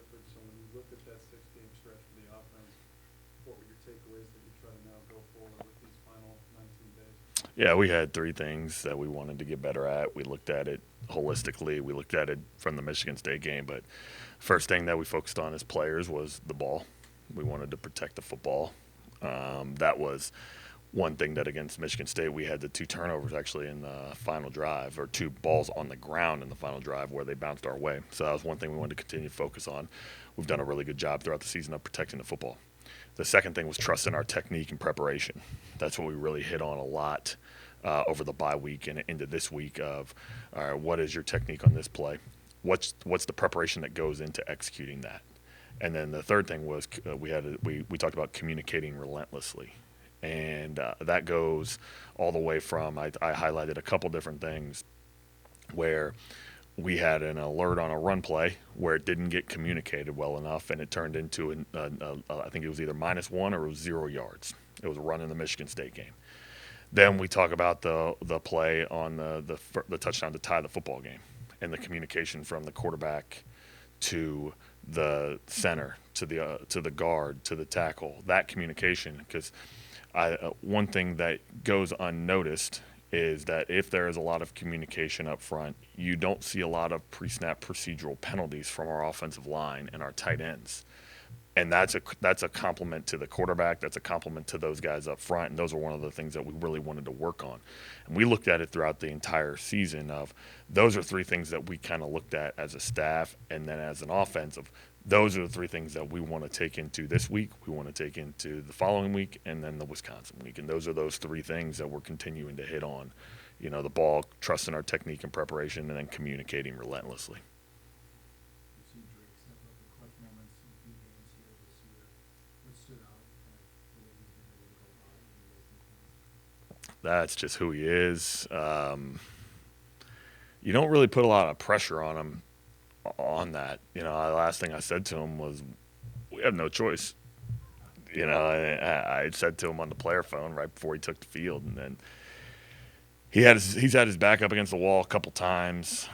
Clifford. So when you look at that six-game stretch for the offense, what were your takeaways that you try to now go forward with these final 19 days? Yeah, we had three things that we wanted to get better at. We looked at it holistically. We looked at it from the Michigan State game, but first thing that we focused on as players was the ball. We wanted to protect the football. That was one thing that against Michigan State we had the two turnovers actually in the final drive, or two balls on the ground in the final drive where they bounced our way. So that was one thing we wanted to continue to focus on. We've done a really good job throughout the season of protecting the football. The second thing was trust in our technique and preparation. That's what we really hit on a lot over the bye week and into this week of, all right, what is your technique on this play? What's the preparation that goes into executing that? And then the third thing was we talked about communicating relentlessly, and that goes all the way from I highlighted a couple different things where we had an alert on a run play where it didn't get communicated well enough, and it turned into I think it was either -1 or it was 0 yards. It was a run in the Michigan State game. Then we talk about the play on the touchdown to tie the football game, and the communication from the quarterback to the center to the guard to the tackle. That communication, because one thing that goes unnoticed is that if there is a lot of communication up front, you don't see a lot of pre-snap procedural penalties from our offensive line and our tight ends. And that's a compliment to the quarterback. That's a compliment to those guys up front. And those are one of the things that we really wanted to work on. And we looked at it throughout the entire season of those are three things that we kind of looked at as a staff and then as an offensive. Those are the three things that we want to take into this week. We want to take into the following week and then the Wisconsin week. And those are those three things that we're continuing to hit on. You know, the ball, trusting our technique and preparation, and then communicating relentlessly. We've seen Drake step up in clutch moments in a few games here this year. What stood out, kind of the way he's been able to go by in those big moments? That's just who he is. You don't really put a lot of pressure on him on that. You know, the last thing I said to him was, "We have no choice." You know, I said to him on the player phone right before he took the field, and then he's had his back up against the wall a couple times.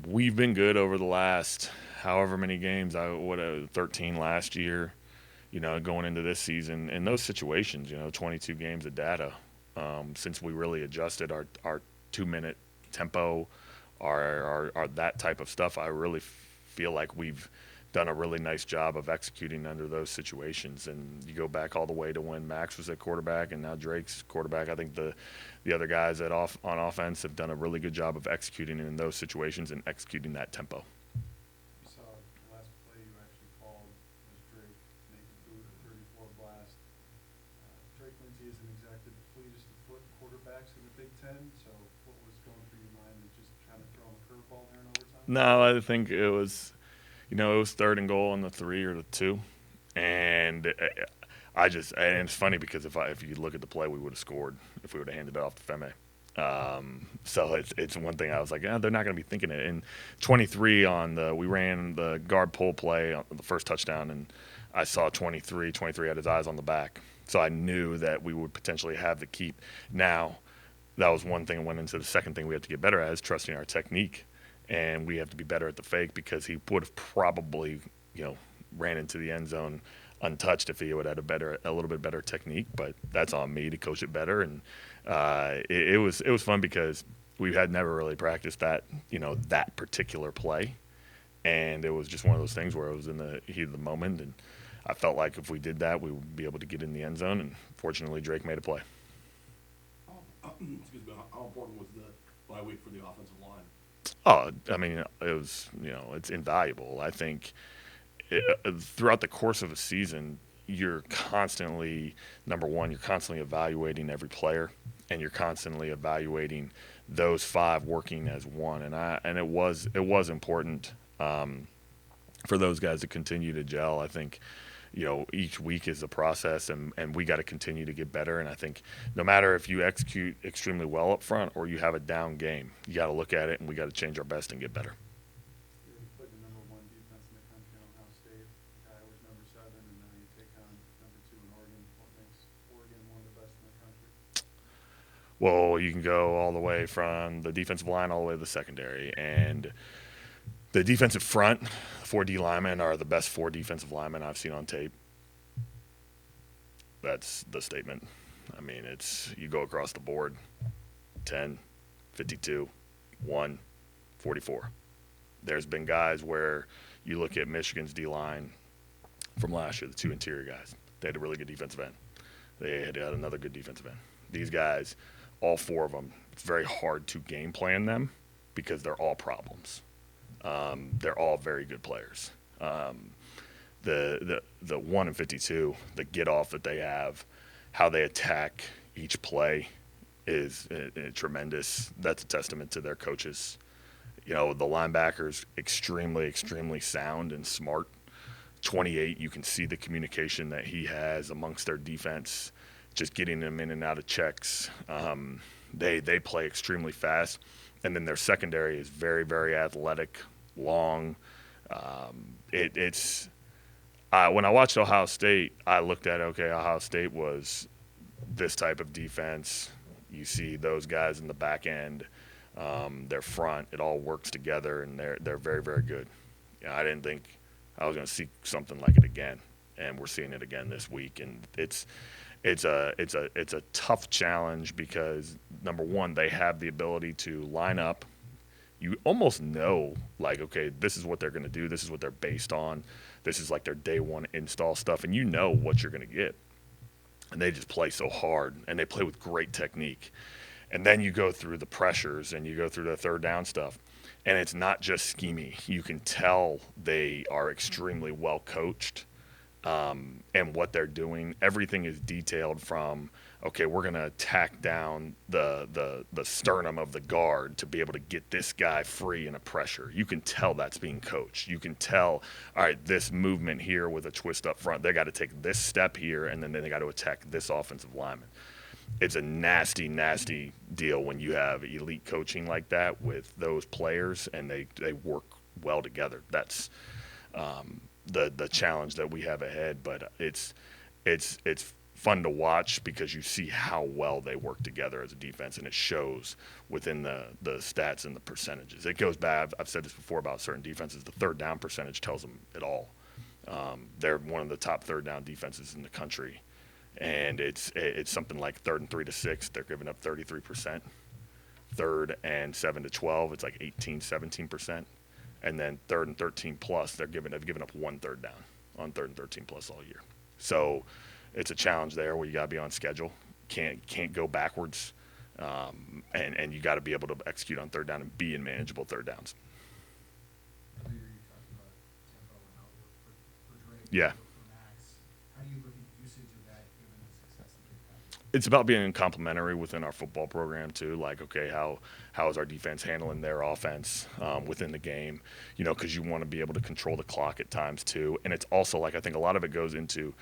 We've been good over the last however many games. 13 last year. You know, going into this season in those situations. You know, 22 games of data since we really adjusted our 2 minute tempo, our that type of stuff. I really feel like we've done a really nice job of executing under those situations. And you go back all the way to when Max was at quarterback and now Drake's quarterback. I think the other guys on offense have done a really good job of executing in those situations and executing that tempo. You saw the last play you actually called was Drake making through the 34 blast. Drake Lindsey isn't exactly the fleetest of foot quarterbacks in the Big Ten, so what was going through your mind and just kind of throwing a curveball there in overtime? No, I think it was, it was third and goal on the 3 or the 2, and and it's funny because if you look at the play, we would have scored if we would have handed it off to Feme. So it's one thing I was like, they're not going to be thinking it. And 23 we ran the guard pull play on the first touchdown, and I saw 23 had his eyes on the back, so I knew that we would potentially have the keep. Now, that was one thing that went into the second thing we have to get better at is trusting our technique. And we have to be better at the fake because he would have probably, ran into the end zone untouched if he would have had a little bit better technique. But that's on me to coach it better. And it was fun because we had never really practiced that particular play, and it was just one of those things where it was in the heat of the moment, and I felt like if we did that, we would be able to get in the end zone. And fortunately, Drake made a play. Excuse me. How important was the bye week for the offensive line? Oh, I mean, it was, it's invaluable. I think throughout the course of a season, you're constantly, number one, you're constantly evaluating every player, and you're constantly evaluating those five working as one. And it was important for those guys to continue to gel. I think, each week is a process, and we got to continue to get better. And I think no matter if you execute extremely well up front or you have a down game, you got to look at it, and we got to change our best and get better. You played the number one defense in the country on Ohio State. Iowa's number 7, and now you take on number 2 in Oregon. What makes Oregon one of the best in the country? Well, you can go all the way from the defensive line all the way to the secondary. And The defensive front, 4D linemen are the best 4 defensive linemen I've seen on tape. That's the statement. I mean, it's you go across the board, 10, 52, 1, 44. There's been guys where you look at Michigan's D-line from last year, the 2 interior guys. They had a really good defensive end. They had another good defensive end. These guys, all 4 of them, it's very hard to game plan them because they're all problems. They're all very good players. The 1 and 52, the get off that they have, how they attack each play is tremendous. That's a testament to their coaches. You know, the linebackers extremely, extremely sound and smart. 28, you can see the communication that he has amongst their defense, just getting them in and out of checks. They play extremely fast, and then their secondary is very, very athletic, long. When I watched Ohio State, I looked at, okay, Ohio State was this type of defense. You see those guys in the back end, their front, it all works together, and they're very, very good. You know, I didn't think I was going to see something like it again, and we're seeing it again this week. And it's a tough challenge because, number one, they have the ability to line up. You almost know, like, okay, this is what they're going to do. This is what they're based on. This is like their day one install stuff, and you know what you're going to get. And they just play so hard, and they play with great technique. And then you go through the pressures, and you go through the third down stuff, and it's not just schemey. You can tell they are extremely well coached, and what they're doing. Everything is detailed from, okay, we're going to attack down the sternum of the guard to be able to get this guy free in a pressure. You can tell that's being coached. You can tell, all right, this movement here with a twist up front, they got to take this step here, and then they got to attack this offensive lineman. It's a nasty, nasty deal when you have elite coaching like that with those players, and they work well together. That's the challenge that we have ahead, but it's fun to watch because you see how well they work together as a defense, and it shows within the stats and the percentages. It goes back. I've said this before about certain defenses. The third down percentage tells them it all. They're one of the top third down defenses in the country, and it's something like 3rd and 3 to 6. They're giving up 33%. 3rd and 7 to 12, it's like 17%. And then 3rd and 13 plus, they've given up 1 third down on 3rd and 13 plus all year. So it's a challenge there where you got to be on schedule, can't go backwards, and you got to be able to execute on third down and be in manageable third downs. Earlier you talked about tempo and how it worked for Drake. Yeah. For Max. How do you look at usage of that given the success that they've had? It's about being complementary within our football program too. Like, okay, how is our defense handling their offense within the game? You know, because you want to be able to control the clock at times too. And it's also like, I think a lot of it goes into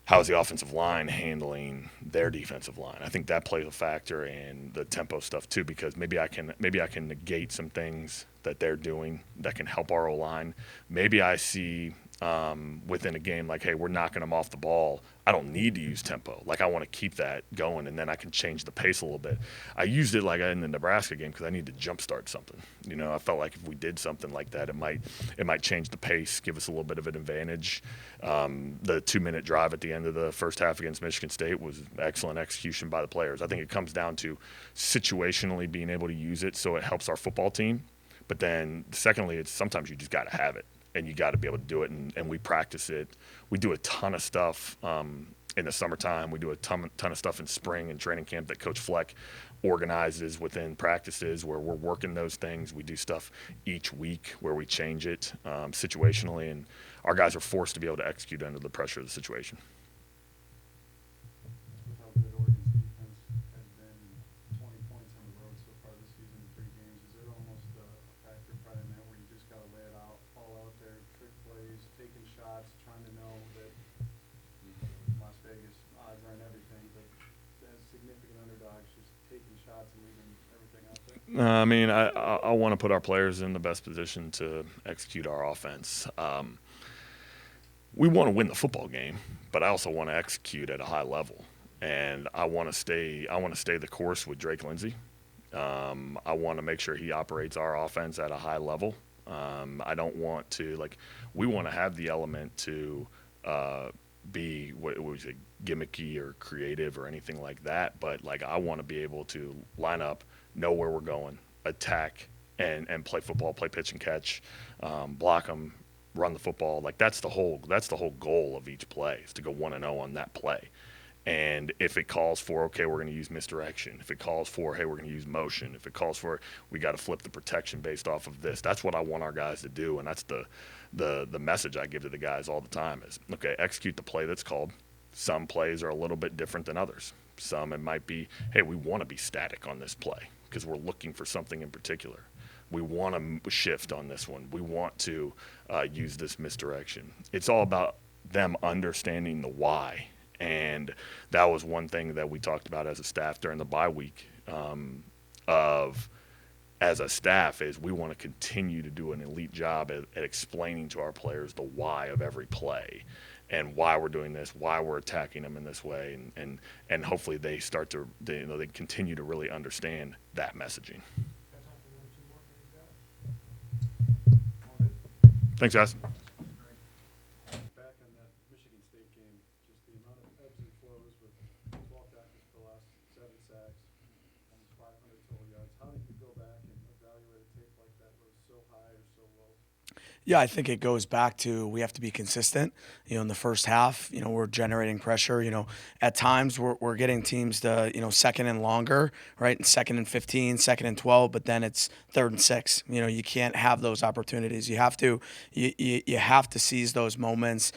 how is the offensive line handling their defensive line. I think that plays a factor in the tempo stuff too, because maybe I can negate some things that they're doing that can help our O-line. Maybe I see within a game like, hey, we're knocking them off the ball. I don't need to use tempo. Like, I want to keep that going, and then I can change the pace a little bit. I used it like in the Nebraska game because I need to jumpstart something. You know, I felt like if we did something like that, it might change the pace, give us a little bit of an advantage. The 2-minute drive at the end of the first half against Michigan State was excellent execution by the players. I think it comes down to situationally being able to use it so it helps our football team. But then secondly, it's sometimes you just got to have it. And you got to be able to do it, and we practice it. We do a ton of stuff in the summertime. We do a ton of stuff in spring and training camp that Coach Fleck organizes within practices where we're working those things. We do stuff each week where we change it situationally, and our guys are forced to be able to execute under the pressure of the situation. With how good Oregon's defense has been, 20 points on the road so far this season in 3 games, is there almost a factor probably in that where you just got to lay it out, all out there, trick plays, taking shots, trying to know that Las Vegas odds aren't everything, but as significant underdogs, just taking shots and leaving everything out there? I mean, I want to put our players in the best position to execute our offense. We want to win the football game, but I also want to execute at a high level, and I want to stay the course with Drake Lindsey. I want to make sure he operates our offense at a high level. I don't want to, like, we want to have the element to be what was it, gimmicky or creative or anything like that. But like, I want to be able to line up, know where we're going, attack, and play football, play pitch and catch, block them, run the football. Like that's the whole goal of each play is to go 1-0 on that play. And if it calls for, okay, we're going to use misdirection. If it calls for, hey, we're going to use motion. If it calls for, we got to flip the protection based off of this. That's what I want our guys to do, and that's the message I give to the guys all the time is, okay, execute the play that's called. Some plays are a little bit different than others. Some it might be, hey, we want to be static on this play because we're looking for something in particular. We want to shift on this one. We want to use this misdirection. It's all about them understanding the why. And that was one thing that we talked about as a staff during the bye week of as a staff is we want to continue to do an elite job at explaining to our players the why of every play and why we're doing this, why we're attacking them in this way, and hopefully they start to they continue to really understand that messaging. Got time for one or two more? All good? Thanks, guys. Great. Back on that Michigan State game, just the amount of ebbs and flows with 12 tackles for the last 7 sacks, almost 500 total yards. How do you go back and evaluate a tape like that where it's so high or so low? Yeah, I think it goes back to we have to be consistent. In the first half, we're generating pressure. At times we're getting teams to, second and longer, right? And second and 15, second and 12, but then it's third and 6. You can't have those opportunities. You have to seize those moments,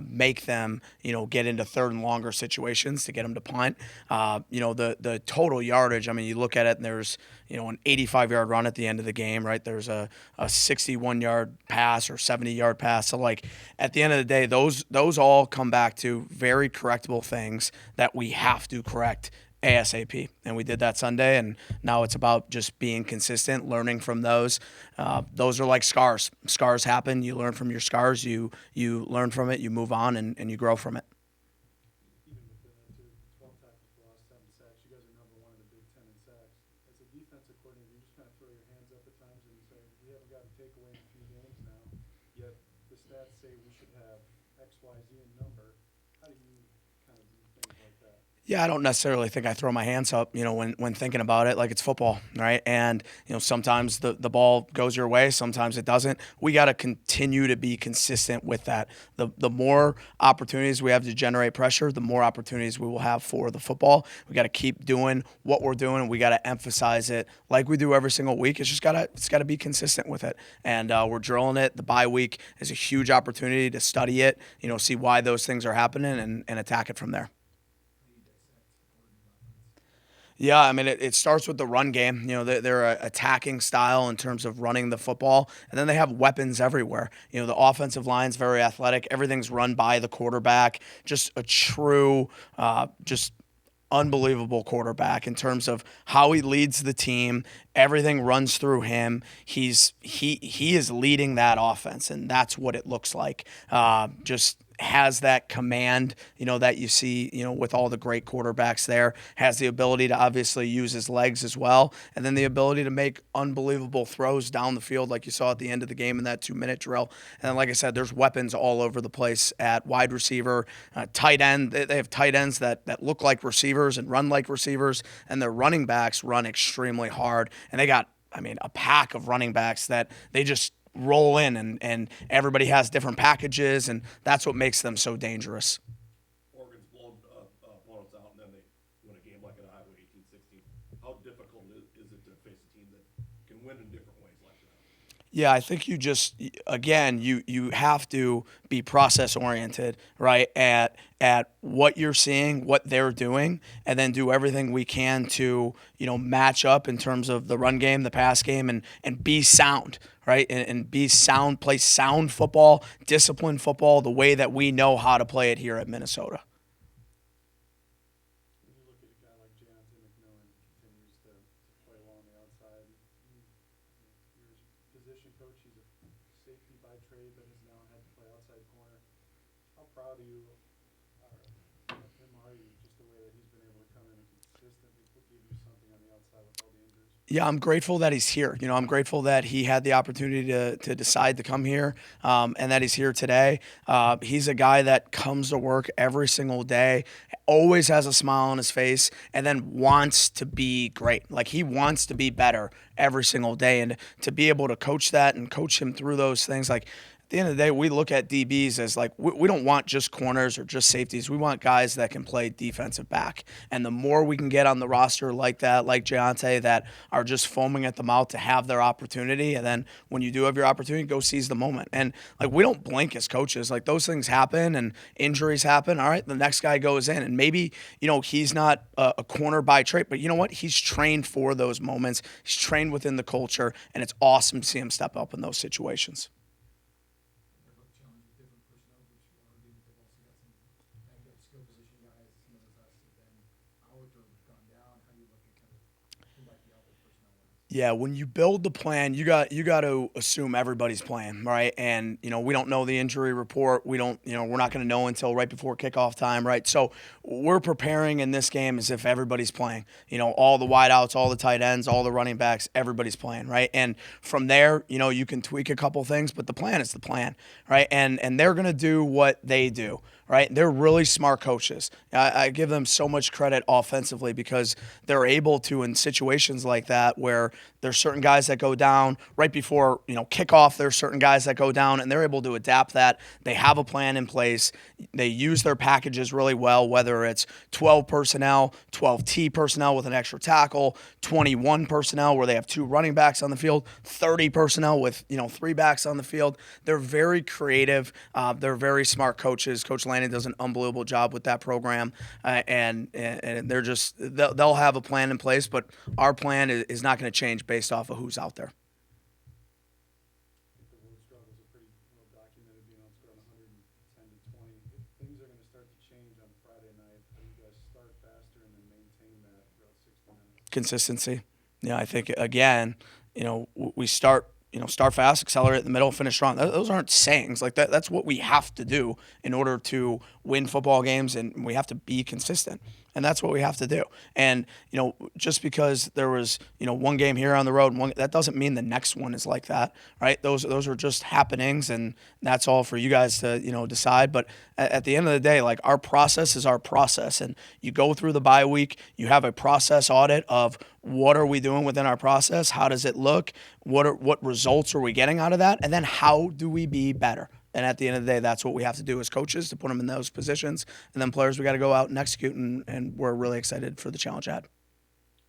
make them, get into third and longer situations to get them to punt. The total yardage, I mean, you look at it and there's, an 85-yard run at the end of the game, right? There's a 61-yard pass or 70-yard pass. So, like, at the end of the day, those all come back to very correctable things that we have to correct ASAP. And we did that Sunday, and now it's about just being consistent, learning from those. Those are like scars. Scars happen. You learn from your scars. You learn from it. You move on, and you grow from it. Even within that, too, 12 tackles for the last 7 sacks. You guys are number 1 in the Big Ten in sacks. As a defensive coordinator, you just kind of throw your hands up at times and say, we haven't got a takeaway in a few games now, yet the stats say we should have X, Y, Z in number. How do you kind of do things like that? Yeah, I don't necessarily think I throw my hands up, when thinking about it, like it's football, right? And, sometimes the ball goes your way, sometimes it doesn't. We got to continue to be consistent with that. The more opportunities we have to generate pressure, the more opportunities we will have for the football. We got to keep doing what we're doing. We got to emphasize it like we do every single week. It's got to be consistent with it. And we're drilling it. The bye week is a huge opportunity to study it, see why those things are happening and attack it from there. Yeah, I mean, it starts with the run game. They're an attacking style in terms of running the football, and then they have weapons everywhere. The offensive line's very athletic. Everything's run by the quarterback. Just a true, just unbelievable quarterback in terms of how he leads the team. Everything runs through him. He is leading that offense, and that's what it looks like. Just has that command, that you see, with all the great quarterbacks there, has the ability to obviously use his legs as well, and then the ability to make unbelievable throws down the field like you saw at the end of the game in that 2-minute drill. And like I said, there's weapons all over the place at wide receiver, tight end. They have tight ends that look like receivers and run like receivers, and their running backs run extremely hard. And they got, a pack of running backs that they just roll in, and everybody has different packages, and that's what makes them so dangerous. Oregon's blown opponents out, and then they win a game like at Iowa 18-16. How difficult is it to face a team that can win in different ways like that? Yeah, I think you have to be process oriented, right? At what you're seeing, what they're doing, and then do everything we can to, match up in terms of the run game, the pass game, and be sound, right? And be sound, play sound football, disciplined football, the way that we know how to play it here at Minnesota. When you look at a guy like Jonathan McMillan, continues to play well on the outside. Your position coach, he's a safety by trade, but has now had to play outside corner. How proud of him are you, just the way that he's been able to come in and consistently give you something on the outside with all the injuries? Yeah, I'm grateful that he's here. I'm grateful that he had the opportunity to decide to come here, and that he's here today. He's a guy that comes to work every single day, always has a smile on his face, and then wants to be great. Like, he wants to be better every single day, and to be able to coach that and coach him through those things, like, at the end of the day, we look at DBs as like, we don't want just corners or just safeties. We want guys that can play defensive back. And the more we can get on the roster like that, like Giante, that are just foaming at the mouth to have their opportunity. And then when you do have your opportunity, go seize the moment. And like, we don't blink as coaches. Like, those things happen and injuries happen. All right, the next guy goes in. And maybe, he's not a corner by trait, but you know what? He's trained for those moments. He's trained within the culture. And it's awesome to see him step up in those situations. Challenge with different personnel groups for our team. They've also got some banged up skill position guys. Some of those guys have been out or gone down. How do you look at kind of who might be out there personnel wise? Yeah, when you build the plan, you got to assume everybody's playing, right? And we don't know the injury report. We don't, we're not going to know until right before kickoff time, right? So we're preparing in this game as if everybody's playing. All the wideouts, all the tight ends, all the running backs, everybody's playing, right? And from there, you can tweak a couple things, but the plan is the plan, right? And they're going to do what they do, right? They're really smart coaches. I give them so much credit offensively because they're able to, in situations like that where there's certain guys that go down right before, kickoff, there's certain guys that go down, and they're able to adapt that. They have a plan in place. They use their packages really well, whether it's 12 personnel, 12T personnel with an extra tackle, 21 personnel where they have 2 running backs on the field, 30 personnel with, 3 backs on the field. They're very creative. They're very smart coaches. Coach Lanning does an unbelievable job with that program, and they're just they'll have a plan in place, but our plan is not going to change based off of who's out there. I think the word struggles are pretty well documented, being outscored 110 to 20. If things are going to start to change on Friday night, how do you guys start faster and then maintain that throughout 60 minutes? Consistency. Yeah, I think again, we start fast, accelerate in the middle, finish strong. Those aren't sayings like that. That's what we have to do in order to win football games, and we have to be consistent. And that's what we have to do. And, just because there was, one game here on the road, that doesn't mean the next one is like that, right? Those are just happenings, and that's all for you guys to, decide. But at the end of the day, like, our process is our process. And you go through the bye week, you have a process audit of what are we doing within our process? How does it look? What results are we getting out of that? And then how do we be better? And at the end of the day, that's what we have to do as coaches to put them in those positions. And then players, we got to go out and execute, and we're really excited for the challenge ahead.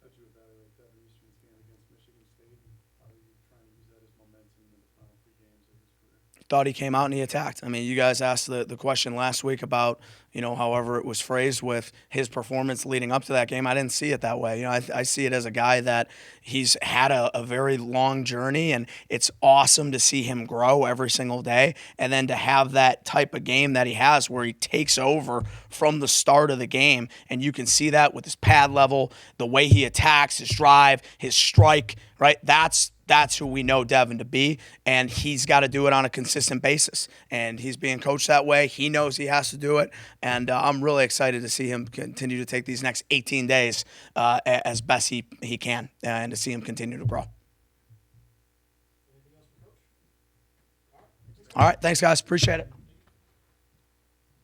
How'd you evaluate that in Eugene game against Michigan State, and how are you trying to use that as momentum in the final 3 games of his career? Thought he came out and he attacked. I mean, you guys asked the question last week about, however it was phrased with his performance leading up to that game. I didn't see it that way. I see it as a guy that he's had a very long journey, and it's awesome to see him grow every single day. And then to have that type of game that he has where he takes over from the start of the game, and you can see that with his pad level, the way he attacks, his drive, his strike, right? That's who we know Devin to be, and he's got to do it on a consistent basis. And he's being coached that way. He knows he has to do it, and I'm really excited to see him continue to take these next 18 days as best he can, and to see him continue to grow. All right, thanks, guys. Appreciate it.